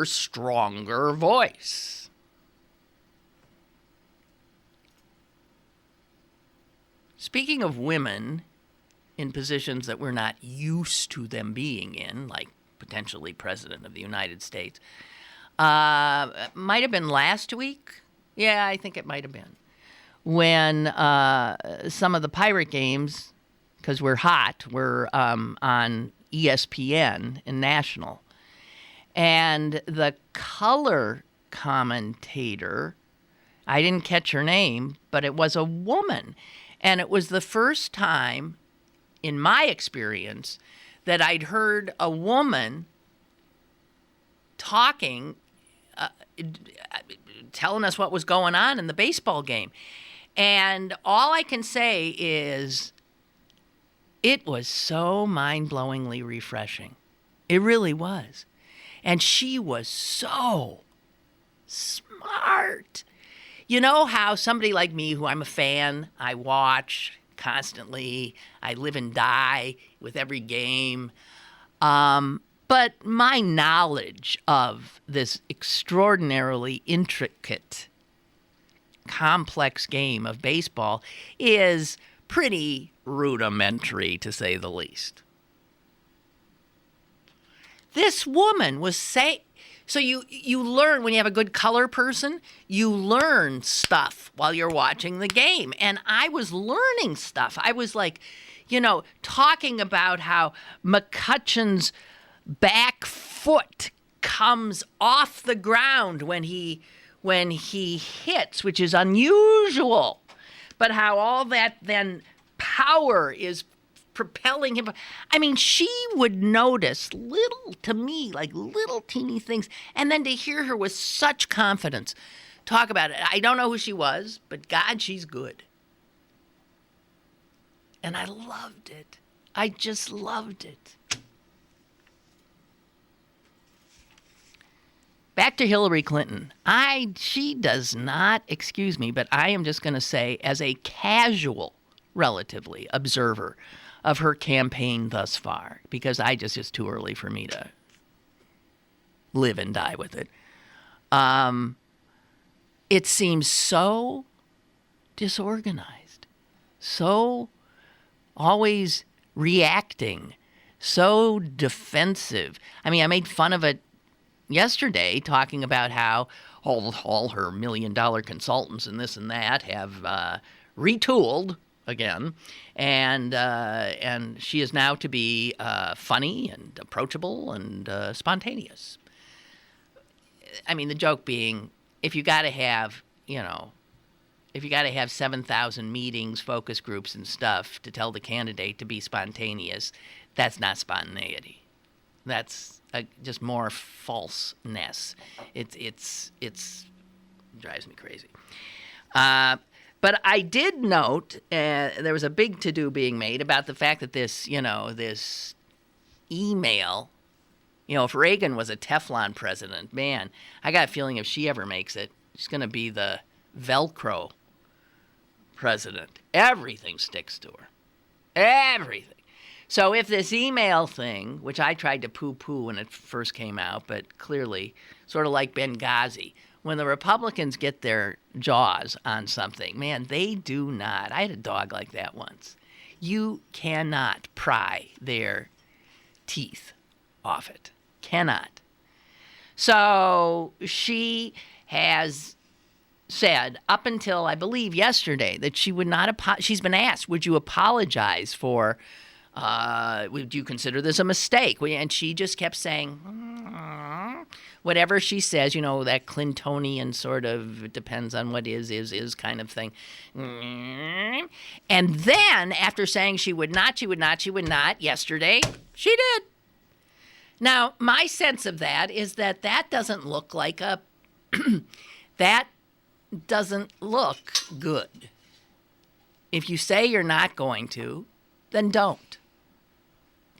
stronger voice. Speaking of women in positions that we're not used to them being in, like potentially President of the United States, might have been last week. Yeah, I think it might have been. When some of the Pirate games, because we're hot, were on ESPN and national. And the color commentator, I didn't catch her name, but it was a woman. And it was the first time, in my experience, that I'd heard a woman talking, telling us what was going on in the baseball game. And all I can say is it was so mind-blowingly refreshing. It really was. And she was so smart. You know how somebody like me, who I'm a fan, I watch constantly, I live and die with every game, but my knowledge of this extraordinarily intricate, complex game of baseball is pretty rudimentary, to say the least. This woman was saying, so you learn when you have a good color person, you learn stuff while you're watching the game. And I was learning stuff. I was like, talking about how McCutcheon's back foot comes off the ground when he hits, which is unusual. But how all that then power is propelling him. I mean, she would notice little teeny things. And then to hear her with such confidence talk about it. I don't know who she was, but God, she's good. And I loved it. I just loved it. Back to Hillary Clinton. She does not excuse me, but I am just going to say, as a casual, relatively, observer of her campaign thus far, because it's too early for me to live and die with it. It seems so disorganized, so always reacting, so defensive. I mean, I made fun of it yesterday, talking about how all her $1 million consultants and this and that have retooled again, and she is now to be funny and approachable and spontaneous. I mean, the joke being, if you got to have 7,000 meetings, focus groups, and stuff to tell the candidate to be spontaneous, that's not spontaneity. That's just more falseness. It drives me crazy. But I did note there was a big to-do being made about the fact that this email, if Reagan was a Teflon president, man, I got a feeling if she ever makes it, she's going to be the Velcro president. Everything sticks to her. Everything. So if this email thing, which I tried to poo-poo when it first came out, but clearly sort of like Benghazi, when the Republicans get their jaws on something, man, they do not. I had a dog like that once. You cannot pry their teeth off it. Cannot. So she has said up until, I believe, yesterday that she would not she's been asked, would you apologize for, would you consider this a mistake? And she just kept saying, whatever she says, that Clintonian sort of, it depends on what is kind of thing. And then after saying she would not, yesterday, she did. Now, my sense of that is that doesn't look like that doesn't look good. If you say you're not going to, then don't.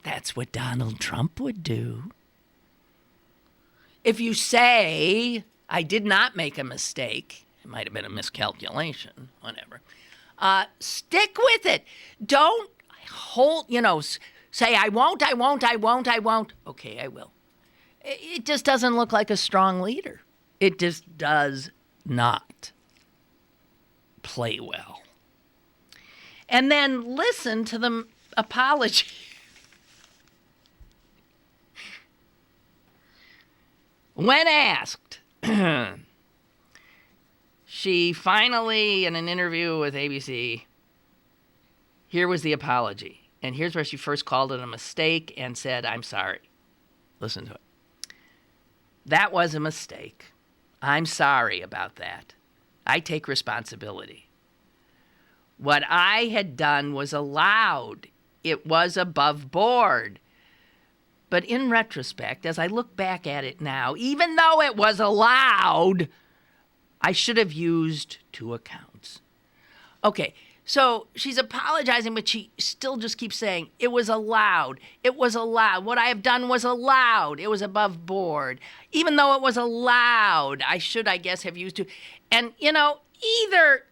That's what Donald Trump would do. If you say, I did not make a mistake, it might have been a miscalculation, whatever, stick with it. Don't hold, say, I won't. Okay, I will. it just doesn't look like a strong leader. It just does not play well. And then listen to the apology. When asked, she finally, in an interview with ABC, here was the apology. And here's where she first called it a mistake and said, I'm sorry. Listen to it. That was a mistake. I'm sorry about that. I take responsibility. What I had done was allowed. It was above board. But in retrospect, as I look back at it now, even though it was allowed, I should have used 2 accounts. Okay, so she's apologizing, but she still just keeps saying, it was allowed. It was allowed. What I have done was allowed. It was above board. Even though it was allowed, I should, I guess, have used 2. And, either...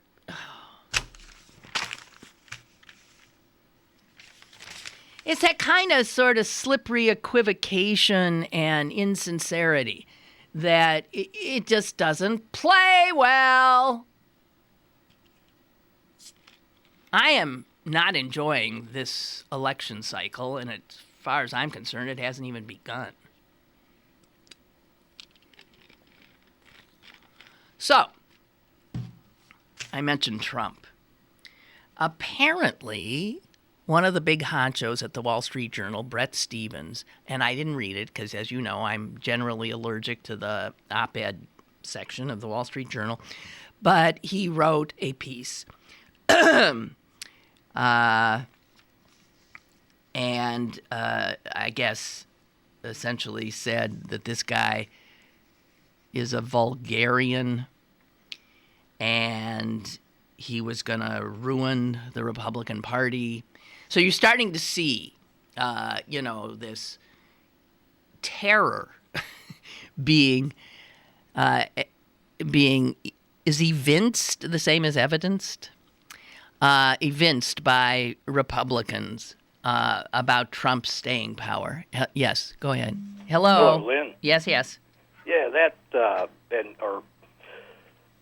It's that kind of sort of slippery equivocation and insincerity that it just doesn't play well. I am not enjoying this election cycle, and as far as I'm concerned, it hasn't even begun. So, I mentioned Trump. Apparently, one of the big honchos at the Wall Street Journal, Bret Stephens, and I didn't read it because, as you know, I'm generally allergic to the op-ed section of the Wall Street Journal, but he wrote a piece and I guess essentially said that this guy is a vulgarian and he was going to ruin the Republican Party. So you're starting to see, this terror being is evinced the same as evidenced? Evinced by Republicans about Trump's staying power. Yes, go ahead. Hello. Hello, Lynn. Yes. Yeah,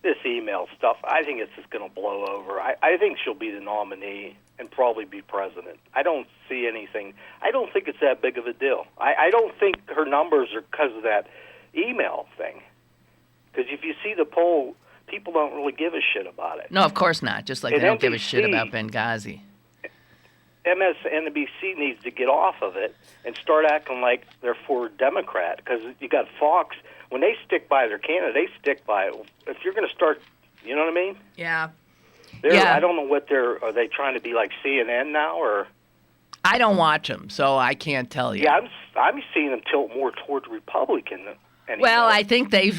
this email stuff, I think it's just going to blow over. I think she'll be the nominee and probably be president. I don't see anything. I don't think it's that big of a deal. I don't think her numbers are because of that email thing. Because if you see the poll, people don't really give a shit about it. No, of course not. Just like they don't give a shit about Benghazi. MSNBC needs to get off of it and start acting like they're for Democrat. Because you got Fox, when they stick by their candidate, they stick by it. If you're going to start, you know what I mean? Yeah. I don't know what are they trying to be like CNN now, or? I don't watch them, so I can't tell you. Yeah, I'm seeing them tilt more towards Republican anymore. Well, I think they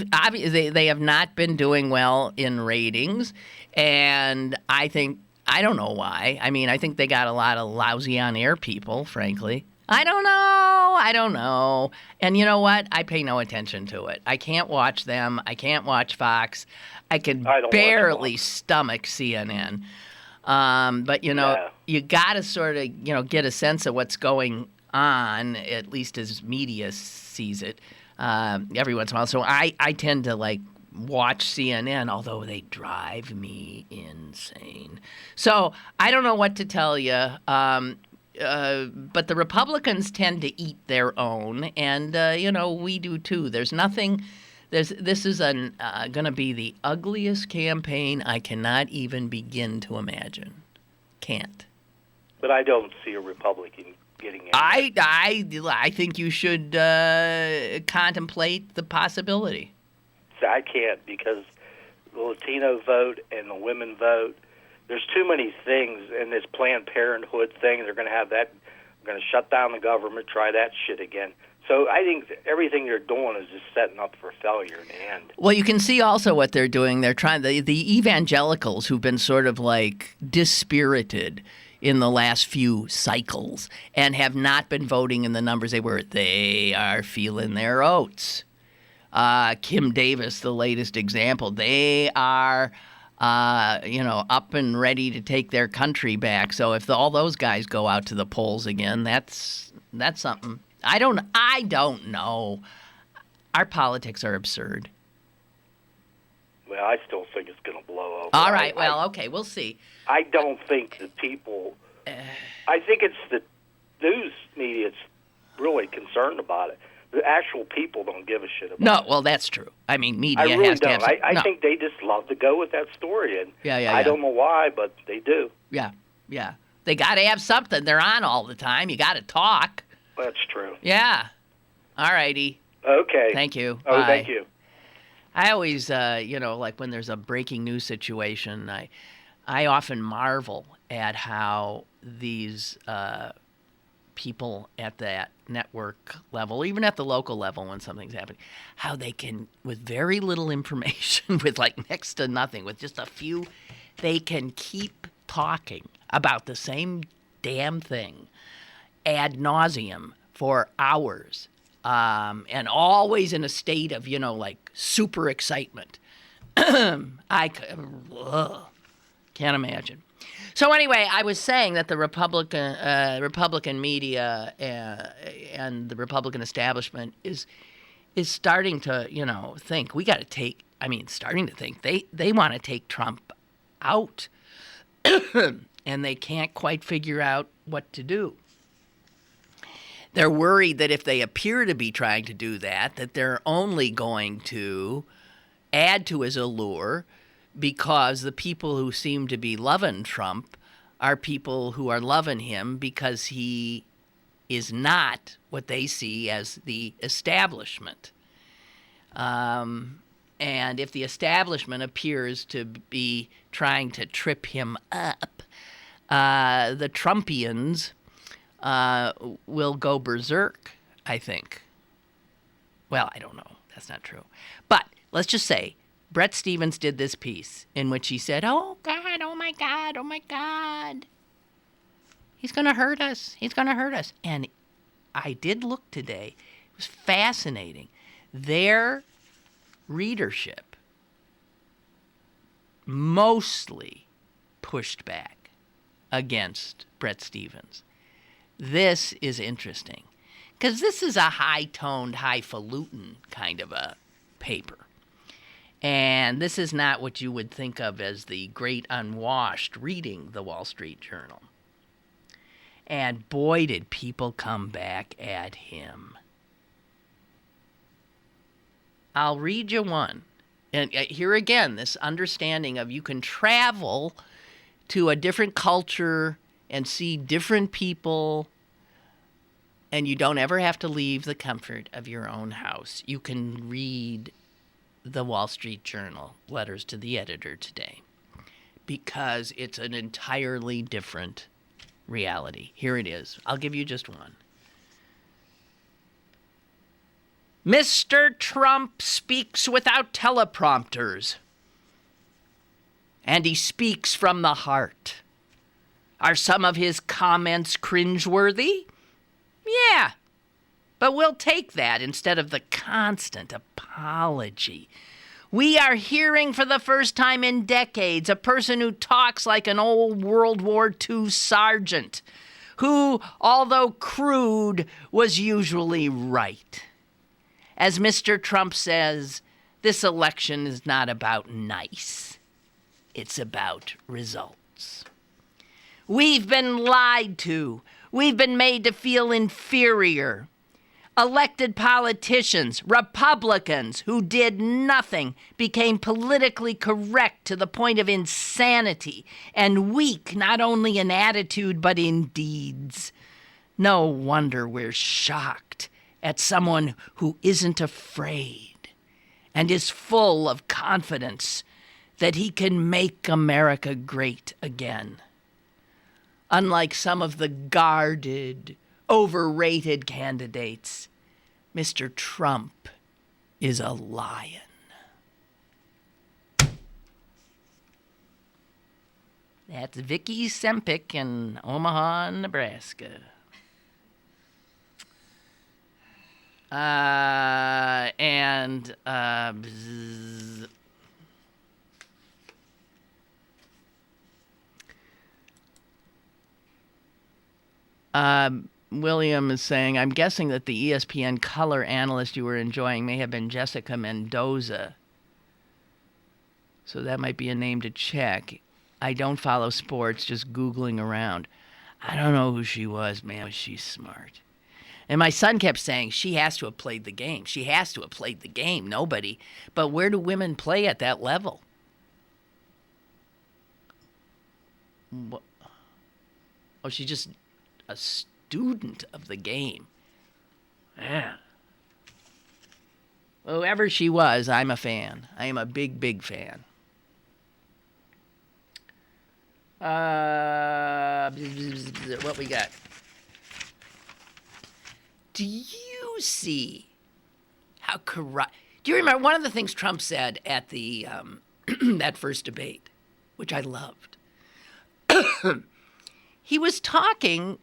have not been doing well in ratings, and I don't know why. I mean, I think they got a lot of lousy on-air people, frankly. I don't know. And you know what? I pay no attention to it. I can't watch them. I can't watch Fox. I can barely stomach CNN. But, you got to sort of, get a sense of what's going on, at least as media sees it, every once in a while. So I tend to, watch CNN, although they drive me insane. So I don't know what to tell you. But the Republicans tend to eat their own, and, we do too. There's nothing... This is going to be the ugliest campaign I cannot even begin to imagine. Can't. But I don't see a Republican getting in. I think you should contemplate the possibility. I can't, because the Latino vote and the women vote, there's too many things in this Planned Parenthood thing. They're going to have that. They're going to shut down the government, try that shit again. So I think everything they're doing is just setting up for failure in the end. Well, you can see also what they're doing. They're trying the evangelicals who've been sort of dispirited in the last few cycles and have not been voting in the numbers they were. They are feeling their oats. Kim Davis, the latest example. They are, up and ready to take their country back. So if all those guys go out to the polls again, that's something. I don't know. Our politics are absurd. Well, I still think it's going to blow over. All right. Okay. We'll see. I don't think the people. I think it's the news media that's really concerned about it. The actual people don't give a shit about it. No, well, that's true. I mean, media I really has to don't. have I think they just love to go with that story, and I don't know why, but they do. Yeah. They got to have something. They're on all the time. You got to talk. That's true. Yeah. All righty. Okay. Thank you. Oh, Bye. thank you. I always, like when there's a breaking news situation, I often marvel at how these people at that network level, even at the local level when something's happening, how they can, with very little information, with like next to nothing, with just a few, they can keep talking about the same damn thing ad nauseum for hours, and always in a state of, like super excitement. I can't imagine. So anyway, I was saying that the Republican media and the Republican establishment is starting to, think we got to take. I mean, starting to think they want to take Trump out, and they can't quite figure out what to do. They're worried that if they appear to be trying to do that they're only going to add to his allure, because the people who seem to be loving Trump are people who are loving him because he is not what they see as the establishment. And if the establishment appears to be trying to trip him up, the Trumpians will go berserk, I think. Well, I don't know. That's not true. But let's just say Bret Stephens did this piece in which he said, oh, God, oh, my God, oh, my God. He's going to hurt us. He's going to hurt us. And I did look today. It was fascinating. Their readership mostly pushed back against Bret Stephens. This is interesting because this is a high-toned, highfalutin kind of a paper. And this is not what you would think of as the great unwashed reading the Wall Street Journal. And boy, did people come back at him. I'll read you one. And here again, this understanding of you can travel to a different culture and see different people, and you don't ever have to leave the comfort of your own house. You can read the Wall Street Journal, letters to the editor today, because it's an entirely different reality. Here it is. I'll give you just one. Mr. Trump speaks without teleprompters, and he speaks from the heart. Are some of his comments cringeworthy? Yeah, but we'll take that instead of the constant apology. We are hearing for the first time in decades a person who talks like an old World War II sergeant, who, although crude, was usually right. As Mr. Trump says, this election is not about nice. It's about results. We've been lied to. We've been made to feel inferior. Elected politicians, Republicans who did nothing, became politically correct to the point of insanity and weak not only in attitude but in deeds. No wonder we're shocked at someone who isn't afraid and is full of confidence that he can make America great again. Unlike some of the guarded, overrated candidates, Mr. Trump is a lion. That's Vicki Sempic in Omaha, Nebraska. William is saying, I'm guessing that the ESPN color analyst you were enjoying may have been Jessica Mendoza. So that might be a name to check. I don't follow sports, just Googling around. I don't know who she was, man. She's smart. And my son kept saying, she has to have played the game. She has to have played the game. Nobody. But where do women play at that level? Oh, she's just a student of the game. Yeah. Whoever she was, I'm a fan. I am a big, big fan. What we got? Do you see how corrupt? Do you remember one of the things Trump said at the that first debate, which I loved? He was talking.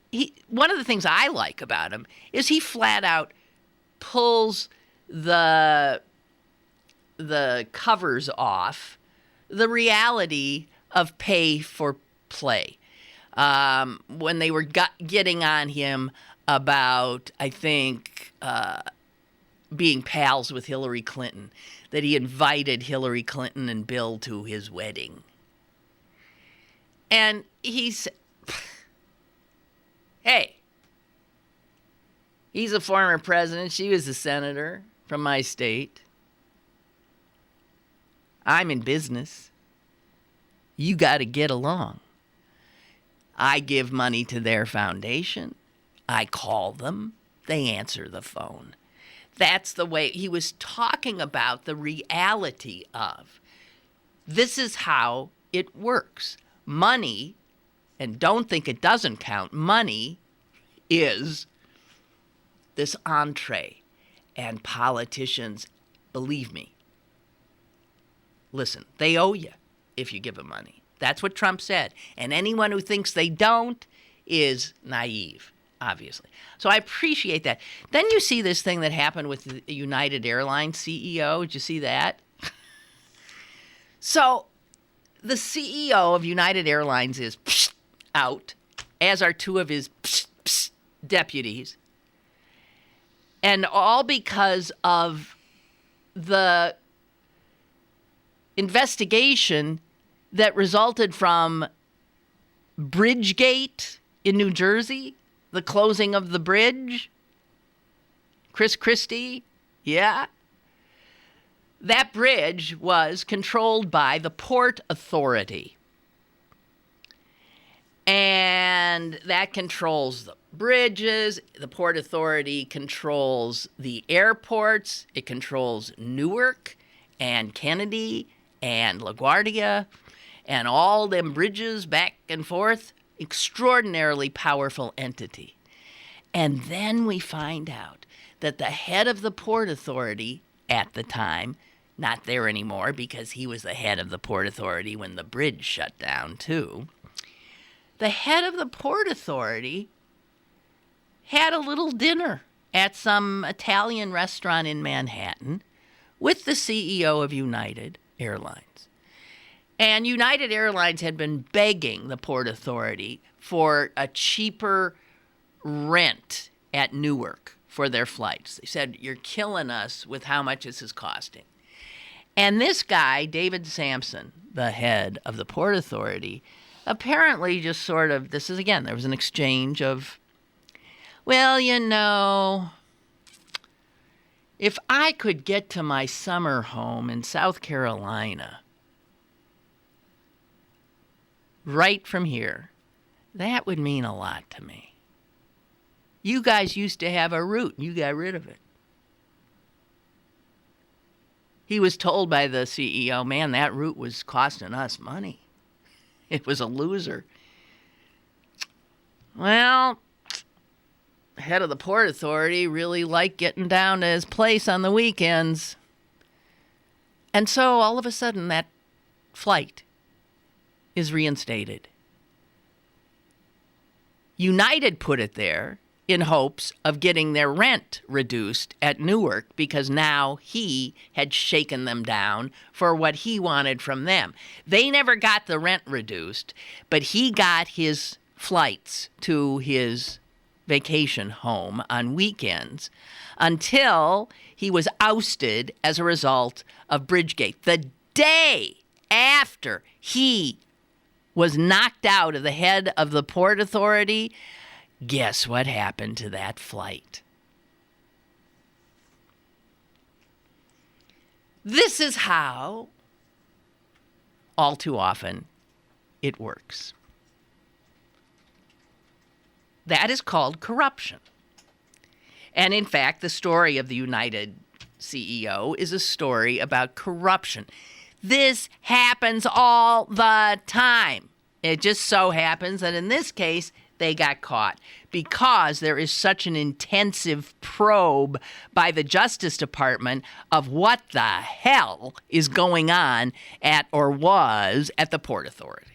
One of the things I like about him is he flat out pulls the covers off the reality of pay for play. When they were getting on him about, I think, being pals with Hillary Clinton, that he invited Hillary Clinton and Bill to his wedding. And he's, hey, he's a former president. She was a senator from my state. I'm in business. You got to get along. I give money to their foundation. I call them. They answer the phone. That's the way he was talking about the reality of this is how it works. Money, and don't think it doesn't count, money is this entree. And politicians, believe me, listen, they owe you if you give them money. That's what Trump said. And anyone who thinks they don't is naive, obviously. So I appreciate that. Then you see this thing that happened with the United Airlines CEO. Did you see that? So the CEO of United Airlines is out, as are two of his deputies. And all because of the investigation that resulted from Bridgegate in New Jersey, the closing of the bridge. Chris Christie, yeah. That bridge was controlled by the Port Authority. And that controls the bridges. The Port Authority controls the airports. It controls Newark and Kennedy and LaGuardia and all them bridges back and forth. Extraordinarily powerful entity. And then we find out that the head of the Port Authority at the time, not there anymore because he was the head of the Port Authority when the bridge shut down too, the head of the Port Authority had a little dinner at some Italian restaurant in Manhattan with the CEO of United Airlines. And United Airlines had been begging the Port Authority for a cheaper rent at Newark for their flights. They said, you're killing us with how much this is costing. And this guy, David Sampson, the head of the Port Authority, apparently just sort of, this is again, there was an exchange of, well, you know, if I could get to my summer home in South Carolina right from here, that would mean a lot to me. You guys used to have a route. You got rid of it. He was told by the CEO, man, that route was costing us money. It was a loser. Well, the head of the Port Authority really liked getting down to his place on the weekends. And so all of a sudden that flight is reinstated. United put it there in hopes of getting their rent reduced at Newark because now he had shaken them down for what he wanted from them. They never got the rent reduced, but he got his flights to his vacation home on weekends until he was ousted as a result of Bridgegate. The day after he was knocked out of the head of the Port Authority, guess what happened to that flight? This is how, all too often, it works. That is called corruption. And in fact, the story of the United CEO is a story about corruption. This happens all the time. It just so happens that in this case, they got caught because there is such an intensive probe by the Justice Department of what the hell is going on at or was at the Port Authority.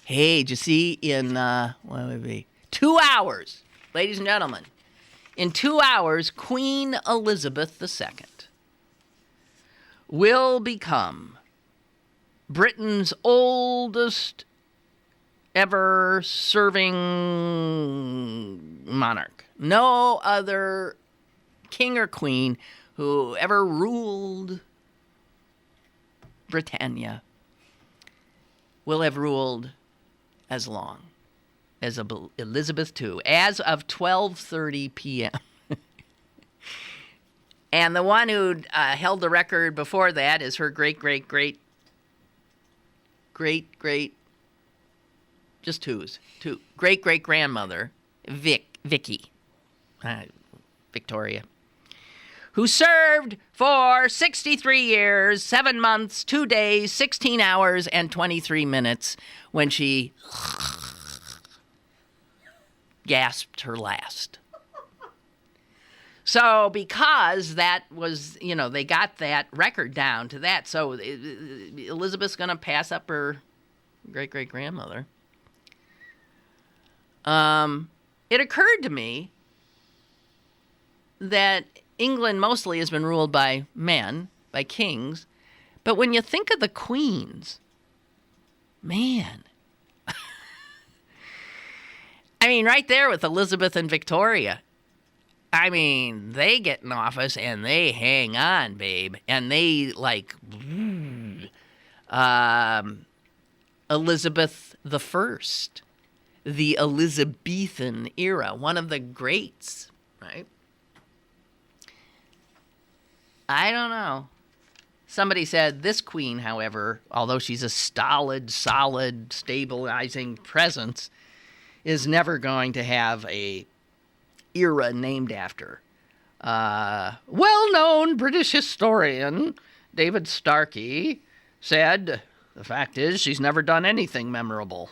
Hey, did you see in, what would it be? 2 hours, ladies and gentlemen. In 2 hours, Queen Elizabeth II will become Britain's oldest ever serving monarch. No other king or queen who ever ruled Britannia will have ruled as long as Elizabeth II, as of 12:30 p.m. And the one who held the record before that is her great, just two, great-great-grandmother, Vicky, Victoria, who served for 63 years, 7 months, 2 days, 16 hours, and 23 minutes when she gasped her last. So because that was, they got that record down to that, so Elizabeth's going to pass up her great-great-grandmother. It occurred to me that England mostly has been ruled by men, by kings, but when you think of the queens, man. I mean, right there with Elizabeth and Victoria. I mean, they get in office and they hang on, babe. And they, Elizabeth the First, the Elizabethan era, one of the greats, right? I don't know. Somebody said this queen, however, although she's a stolid, solid, stabilizing presence, is never going to have a era named after. Well-known British historian David Starkey said, the fact is she's never done anything memorable.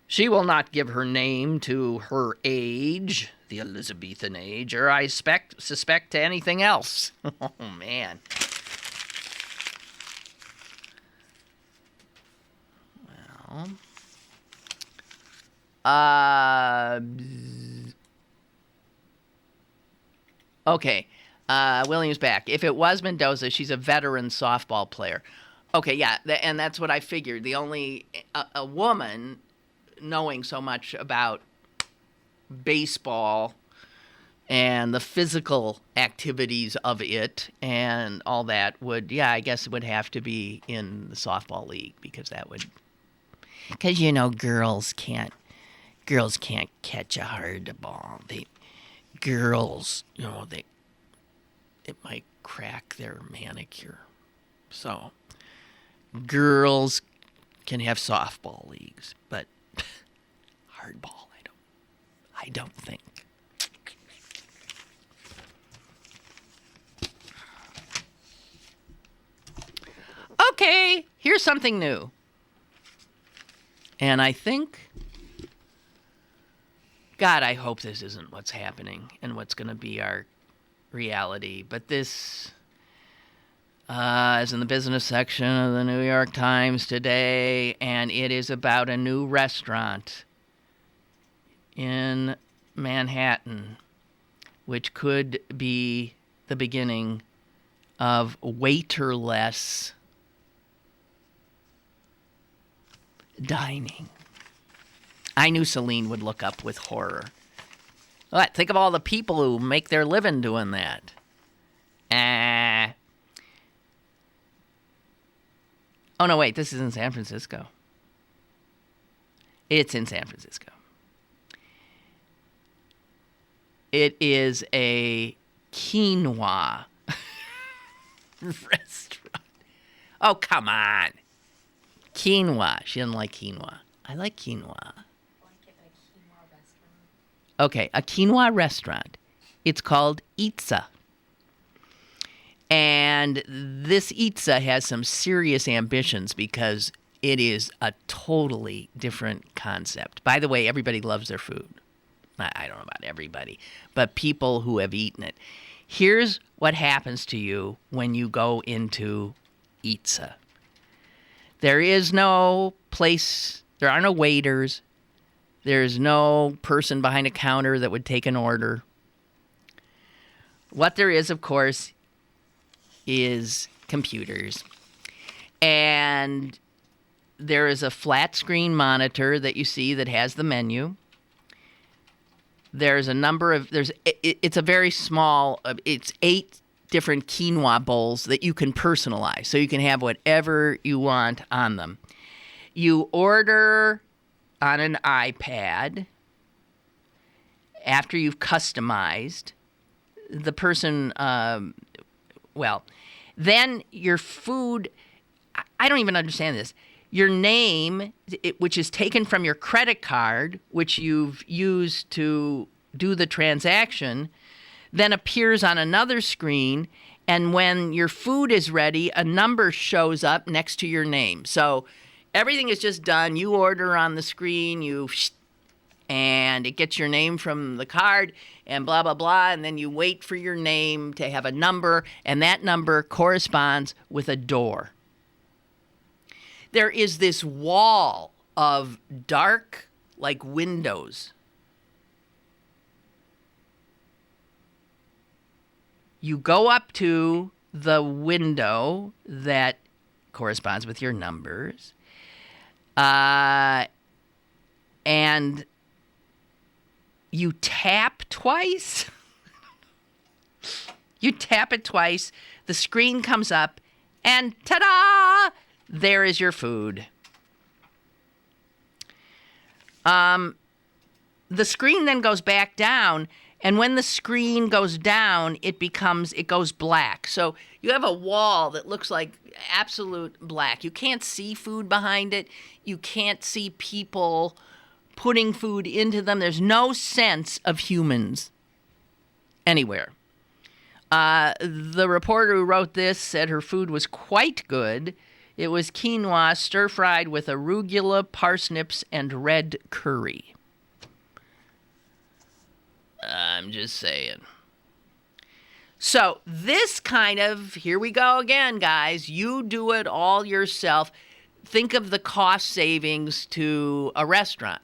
She will not give her name to her age, the Elizabethan age, or I suspect to anything else. Oh, man. Well, okay. William's back. If it was Mendoza, she's a veteran softball player. Okay, yeah, and that's what I figured. The only a woman knowing so much about baseball and the physical activities of it and all that would, I guess it would have to be in the softball league because girls can't catch a hard ball. It might crack their manicure. So girls can have softball leagues, but hardball, I don't think. Okay, here's something new. And I think, God, I hope this isn't what's happening and what's going to be our reality. But this is in the business section of the New York Times today, and it is about a new restaurant in Manhattan, which could be the beginning of waiterless dining. I knew Celine would look up with horror. What? Think of all the people who make their living doing that. Oh, no, wait. This is in San Francisco. It's in San Francisco. It is a quinoa restaurant. Oh, come on. Quinoa. She doesn't like quinoa. I like quinoa. Okay, a quinoa restaurant. It's called Itza. And this Itza has some serious ambitions because it is a totally different concept. By the way, everybody loves their food. I don't know about everybody, but people who have eaten it. Here's what happens to you when you go into Itza. There is no place, there are no waiters. There's no person behind a counter that would take an order. What there is, of course, is computers. And there is a flat screen monitor that you see that has the menu. There's a number of, it's a very small, it's 8 different quinoa bowls that you can personalize. So you can have whatever you want on them. You order on an iPad after you've customized. The person, then your food, I don't even understand this. Your name, which is taken from your credit card, which you've used to do the transaction, then appears on another screen. And when your food is ready, a number shows up next to your name. So everything is just done. You order on the screen, and it gets your name from the card and blah, blah, blah. And then you wait for your name to have a number, and that number corresponds with a door. There is this wall of dark, like windows. You go up to the window that corresponds with your numbers, and you tap twice. You tap it twice, the screen comes up, and ta-da! There is your food. The screen then goes back down, and when the screen goes down, it goes black. So you have a wall that looks like absolute black. You can't see food behind it. You can't see people putting food into them. There's no sense of humans anywhere. The reporter who wrote this said her food was quite good. It was quinoa stir-fried with arugula, parsnips, and red curry. I'm just saying. So this kind of, here we go again, guys. You do it all yourself. Think of the cost savings to a restaurant.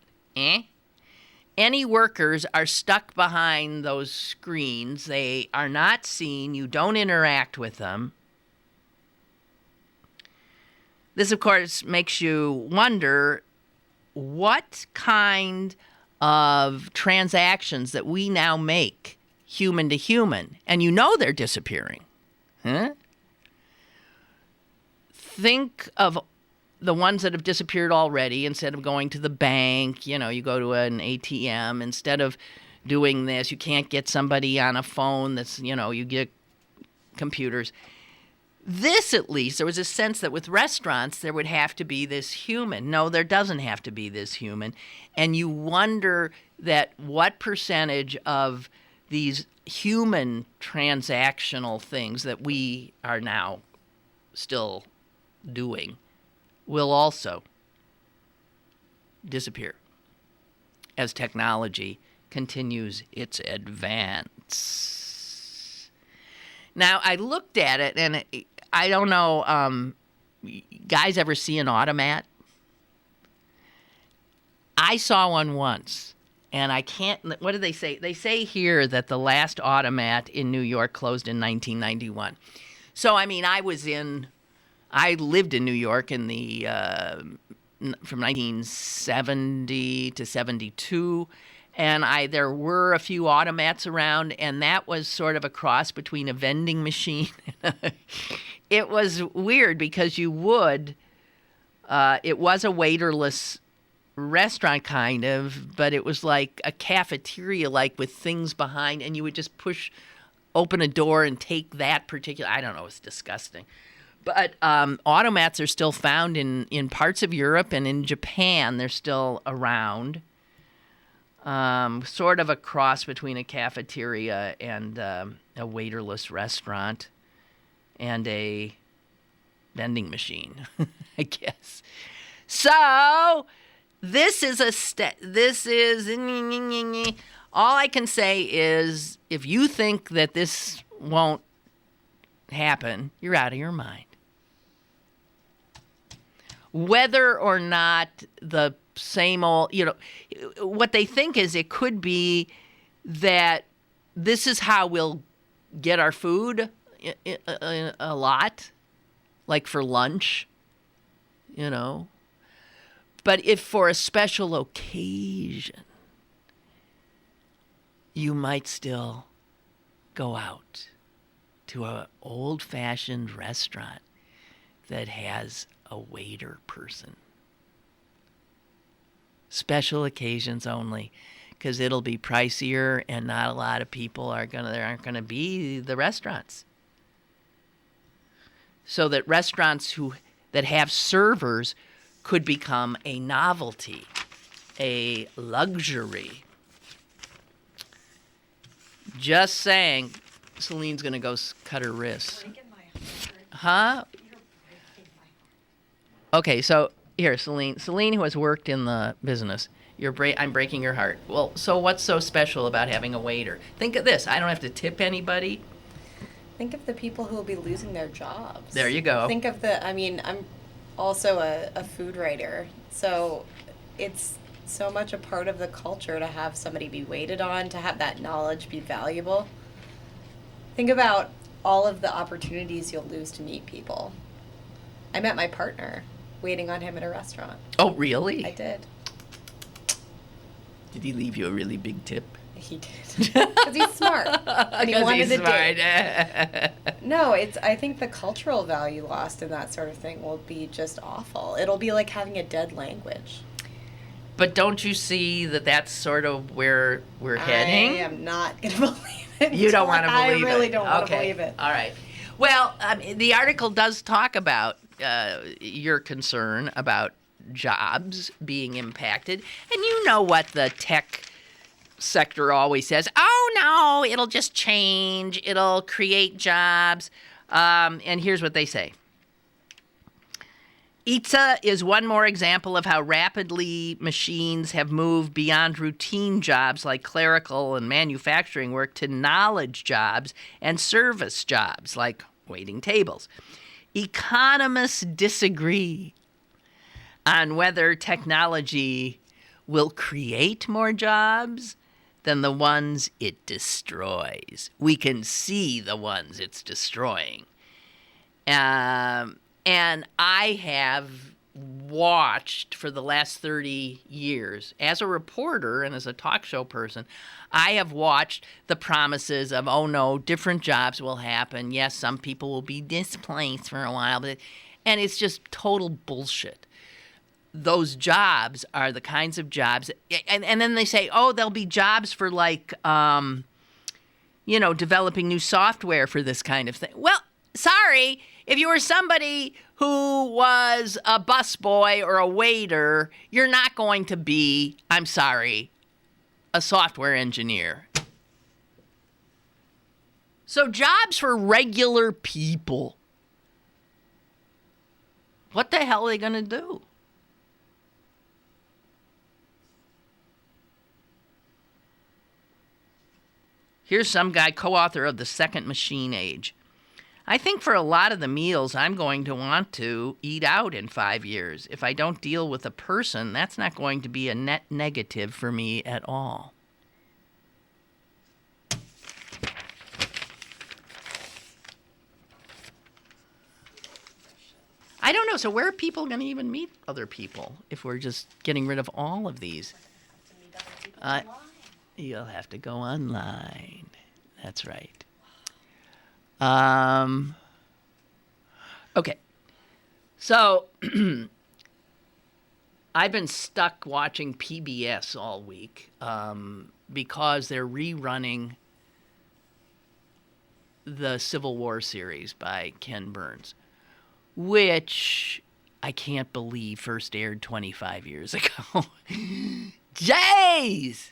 Any workers are stuck behind those screens. They are not seen. You don't interact with them. This, of course, makes you wonder what kind of transactions that we now make human to human, and you know they're disappearing. Think of the ones that have disappeared already. Instead of going to the bank, you go to an ATM. Instead of doing this, you can't get somebody on a phone that's, you get computers. This, at least, there was a sense that with restaurants, there would have to be this human. No, there doesn't have to be this human. And you wonder that what percentage of these human transactional things that we are now still doing will also disappear as technology continues its advance. Now, I looked at it, and I don't know, guys ever see an automat? I saw one once, and I can't, what do they say? They say here that the last automat in New York closed in 1991. So, I mean, I lived in New York in the from 1970 to 72, and there were a few automats around, and that was sort of a cross between a vending machine. It was weird because it was a waiterless restaurant kind of, but it was like a cafeteria, like with things behind, and you would just open a door and take that particular, I don't know, it's disgusting. But automats are still found in parts of Europe and in Japan. They're still around. Sort of a cross between a cafeteria and a waiterless restaurant and a vending machine, I guess. So this is all I can say is if you think that this won't happen, you're out of your mind. Whether or not the same old, what they think is it could be that this is how we'll get our food a lot, like for lunch, But if for a special occasion, you might still go out to an old-fashioned restaurant that has a waiter person. Special occasions only, because it'll be pricier and not a lot of people there aren't going to be the restaurants. So that restaurants that have servers could become a novelty, a luxury. Just saying. Celine's going to go cut her wrists. Huh? Okay, so here, Celine, who has worked in the business, I'm breaking your heart. Well, so what's so special about having a waiter? Think of this. I don't have to tip anybody. Think of the people who will be losing their jobs. There you go. Think of I'm also a food writer, so it's so much a part of the culture to have somebody be waited on, to have that knowledge be valuable. Think about all of the opportunities you'll lose to meet people. I met my partner waiting on him at a restaurant. Oh, really? I did. Did he leave you a really big tip? He did. Because he's smart. And he wanted he's to smart. No, I think the cultural value lost in that sort of thing will be just awful. It'll be like having a dead language. But don't you see that that's sort of where we're heading? I am not going to believe it. You don't want to believe it? I really don't want to believe it. All right. Well, the article does talk about your concern about jobs being impacted. And you know what the tech sector always says. Oh, no, it'll just change. It'll create jobs. And here's what they say. ITSA is one more example of how rapidly machines have moved beyond routine jobs like clerical and manufacturing work to knowledge jobs and service jobs like waiting tables. Economists disagree on whether technology will create more jobs than the ones it destroys. We can see the ones it's destroying. And I have watched for the last 30 years, as a reporter and as a talk show person, I have watched the promises of, oh no, different jobs will happen. Yes, some people will be displaced for a while, and it's just total bullshit. Those jobs are the kinds of jobs, and then they say, oh, there'll be jobs for like, developing new software for this kind of thing. Well, sorry, if you were somebody who was a busboy or a waiter, you're not going to be, I'm sorry, a software engineer. So jobs for regular people. What the hell are they going to do? Here's some guy, co-author of The Second Machine Age. I think for a lot of the meals, I'm going to want to eat out in 5 years. If I don't deal with a person, that's not going to be a net negative for me at all. I don't know. So where are people going to even meet other people if we're just getting rid of all of these? You'll have to go online. That's right. Okay. So I've been stuck watching PBS all week because they're rerunning the Civil War series by Ken Burns, which I can't believe first aired 25 years ago. Jeez!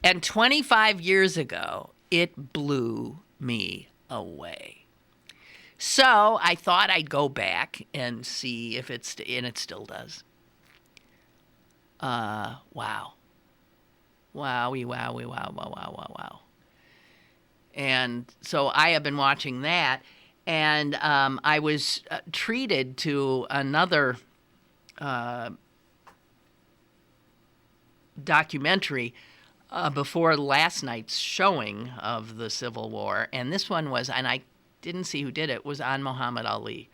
And 25 years ago, it blew me away. So I thought I'd go back and see if it's, and it still does. Wow. Wowie, wowie, wow, wow, wow, wow, wow. And so I have been watching that, and I was treated to another documentary before last night's showing of the Civil War, and this one was, and I didn't see who did it, was on Muhammad Ali,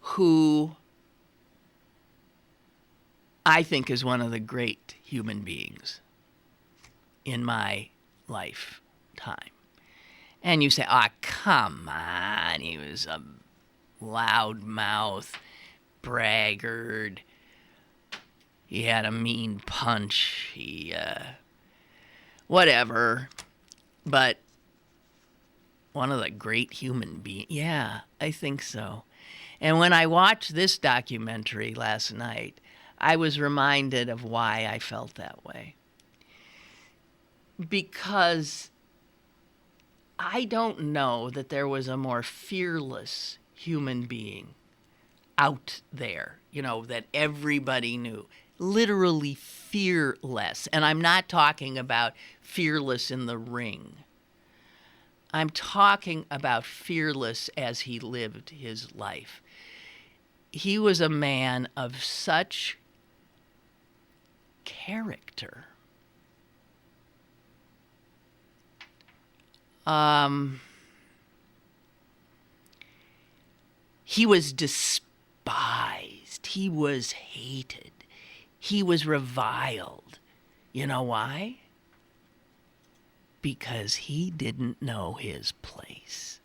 who I think is one of the great human beings in my lifetime. And you say, come on, he was a loudmouth, braggart, he had a mean punch, he, whatever, but one of the great human beings. Yeah, I think so. And when I watched this documentary last night, I was reminded of why I felt that way. Because I don't know that there was a more fearless human being out there, that everybody knew. Literally fearless. And I'm not talking about fearless in the ring. I'm talking about fearless as he lived his life. He was a man of such character. He was despised. He was hated. He was reviled. You know why? Because he didn't know his place.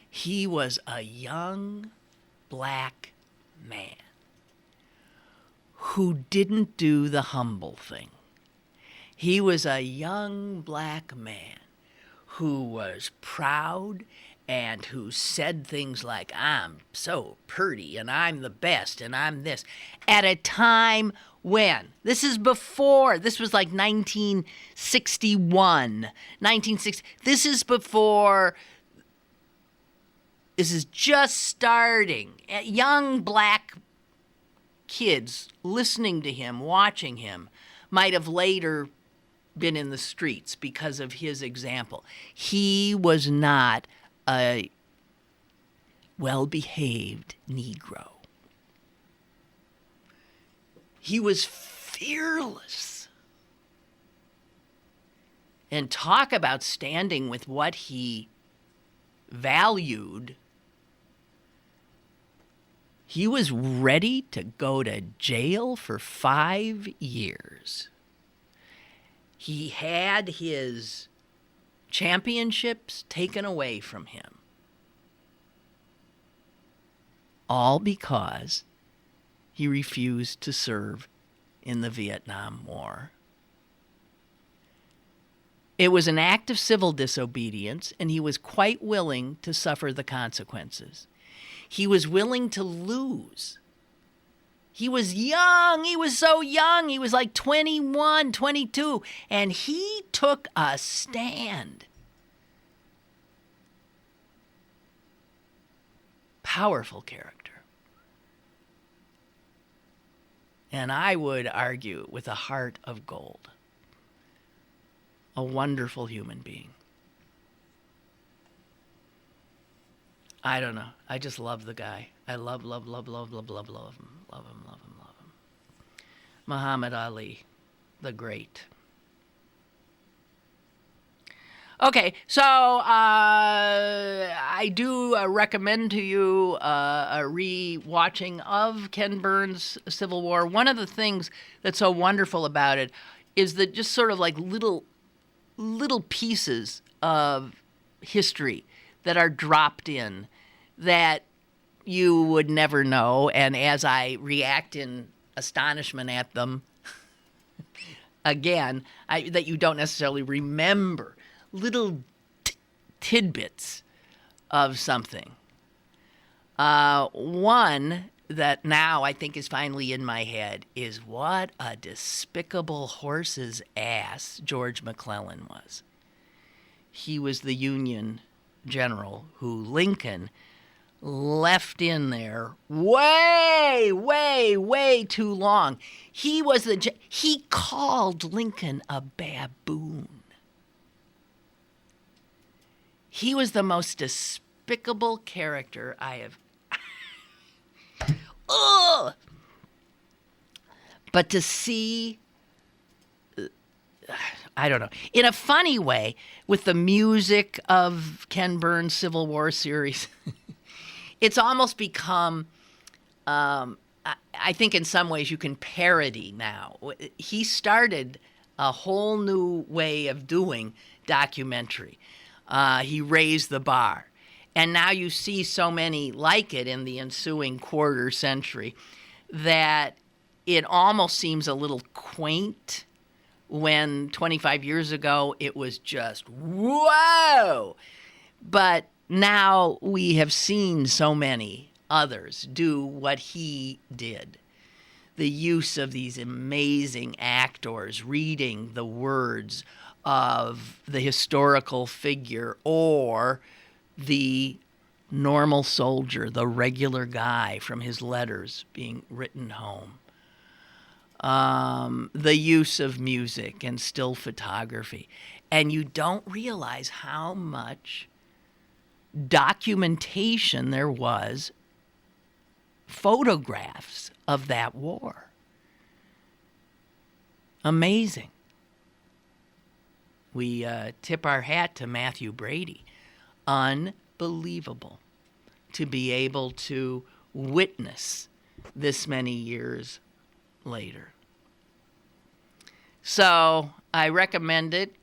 He was a young black man who didn't do the humble thing. He was a young black man who was proud and who said things like, I'm so pretty and I'm the best and I'm this, at a time when, this was like 1961, 1960, this is just starting. Young black kids listening to him, watching him, might have later been in the streets because of his example. He was not a well-behaved Negro. He was fearless. And talk about standing with what he valued. He was ready to go to jail for 5 years. He had his championships taken away from him. All because he refused to serve in the Vietnam War. It was an act of civil disobedience, and he was quite willing to suffer the consequences. He was willing to lose. He was young. He was so young. He was like 21, 22. And he took a stand. Powerful character. And I would argue with a heart of gold. A wonderful human being. I don't know. I just love the guy. I love him. Love him. Muhammad Ali, the great. Okay, so I do recommend to you a re-watching of Ken Burns' Civil War. One of the things that's so wonderful about it is that just sort of like little pieces of history that are dropped in that you would never know. And as I react in astonishment at them again, that you don't necessarily remember little tidbits of something. One that now I think is finally in my head is what a despicable horse's ass George McClellan was. He was the Union general who Lincoln left in there way too long. He called Lincoln a baboon. He was the most despicable character I have. Ugh! But to see, I don't know, in a funny way, with the music of Ken Burns' Civil War series, it's almost become, I think in some ways you can parody now. He started a whole new way of doing documentary. He raised the bar. And now you see so many like it in the ensuing quarter century that it almost seems a little quaint when 25 years ago it was just, whoa! But now we have seen so many others do what he did. The use of these amazing actors reading the words of the historical figure or the normal soldier, the regular guy from his letters being written home. The use of music and still photography. And you don't realize how much documentation there was, photographs of that war. Amazing. We tip our hat to Matthew Brady. Unbelievable to be able to witness this many years later. So I recommend it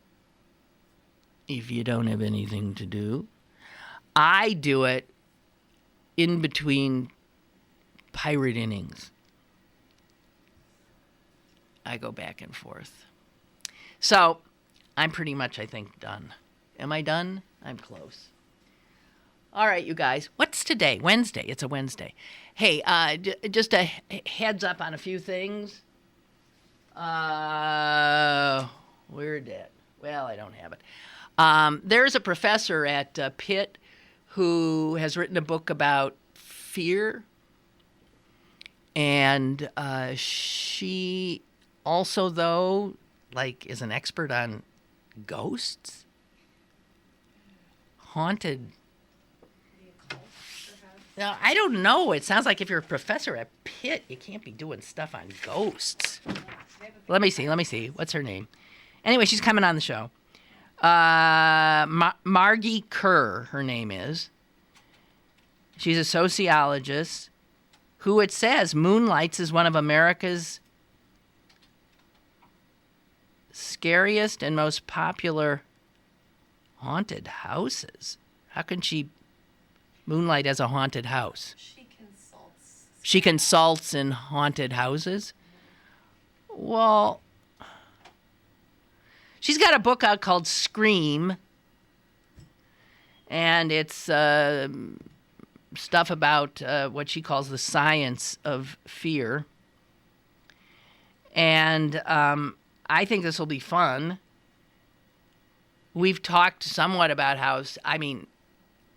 if you don't have anything to do. I do it in between pirate innings. I go back and forth. So I'm pretty much, I think, done. Am I done? I'm close. All right, you guys. What's today? Wednesday. It's a Wednesday. Hey, just a heads up on a few things. Where'd it? Well, I don't have it. There's a professor at Pitt who has written a book about fear. And she also, though, is an expert on ghosts. Haunted. Now, I don't know. It sounds like if you're a professor at Pitt, you can't be doing stuff on ghosts. Let me see. What's her name? Anyway, she's coming on the show. Margie Kerr, her name is. She's a sociologist who, it says, moonlights as one of America's scariest and most popular haunted houses. How can she moonlight as a haunted house? She consults in haunted houses? Well, she's got a book out called Scream, and it's stuff about what she calls the science of fear. And I think this will be fun. We've talked somewhat about how,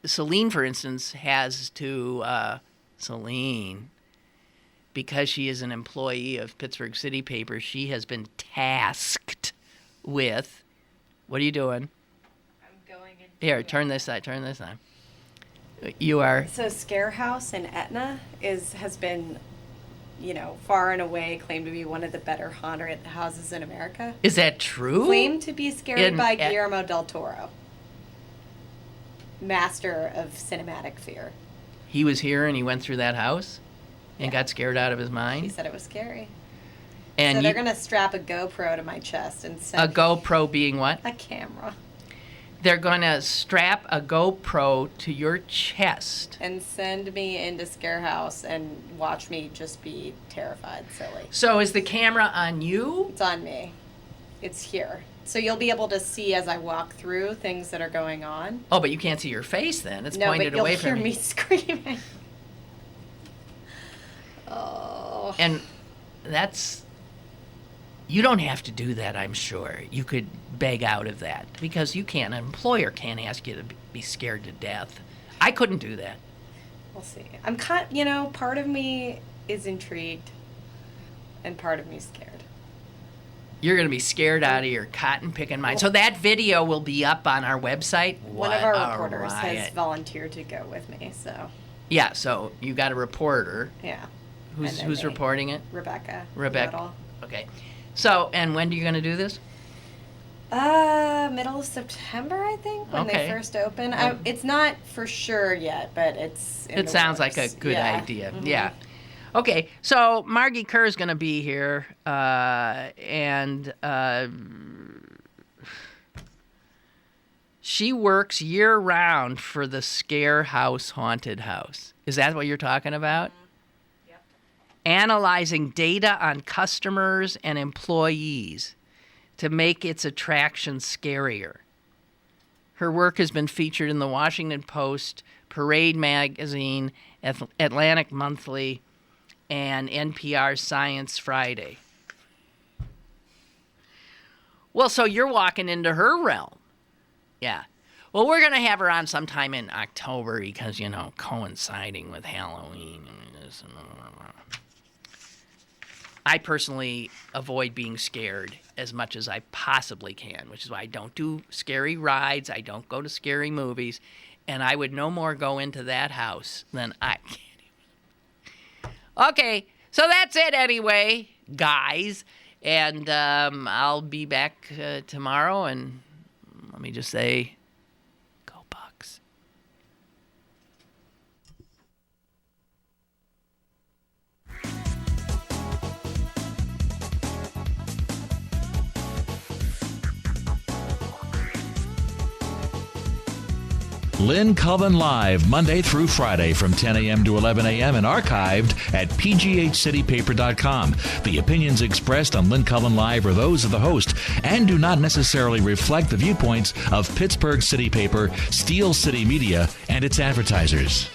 Celine, for instance, has to, Celine, because she is an employee of Pittsburgh City Paper, she has been tasked with, what are you doing? I'm going into Here, turn this on. You are? So Scare House in Etna has been, far and away claimed to be one of the better haunted houses in America. Is that true? Claimed to be scary by Guillermo del Toro. master of cinematic fear. He was here and he went through that house and Yeah. got scared out of his He mind. said it was scary. And So they're going to strap a GoPro to my chest and a send GoPro being what? a camera They're going to strap a GoPro to your chest. and send me into Scare House and watch me just be terrified, silly. So is the camera on you? It's on me. It's here. So you'll be able to see as I walk through things that are going on. Oh, but you can't see your face then. It's No, pointed but you'll away hear from me you. screaming. Oh. And that's... You don't have to do that, I'm sure. You could beg out of that because you can't. An employer can't ask you to be scared to death. I couldn't do that. We'll see. I'm part of me is intrigued and part of me is scared. You're going to be scared out of your cotton picking mind. So that video will be up on our website. One of What our a reporters has riot. volunteered to go with me, so Yeah, so you got a reporter. yeah. Who's And then who's me. reporting it? Rebecca. Rebecca. Little. Okay. So, and when are you going to do this? Middle of September, I think, when Okay. they first open. Well- It's not for sure yet, but it's. In It the sounds like a works. good Yeah. idea. Mhm. Yeah. Okay, so Margie Kerr is going to be here, and she works year-round for the Scare House Haunted House. Is that what you're talking about? Yep. Analyzing data on customers and employees to make its attraction scarier. Her work has been featured in the Washington Post, Parade Magazine, Atlantic Monthly, and NPR's Science Friday. Well, so you're walking into her realm. Yeah. Well, we're going to have her on sometime in October because, coinciding with Halloween. I personally avoid being scared as much as I possibly can, which is why I don't do scary rides. I don't go to scary movies. And I would no more go into that house than I can. Okay, so that's it anyway, guys. And I'll be back tomorrow, and let me just say, go Bucks. Lynn Cullen Live, Monday through Friday from 10 a.m. to 11 a.m. and archived at pghcitypaper.com. The opinions expressed on Lynn Cullen Live are those of the host and do not necessarily reflect the viewpoints of Pittsburgh City Paper, Steel City Media, and its advertisers.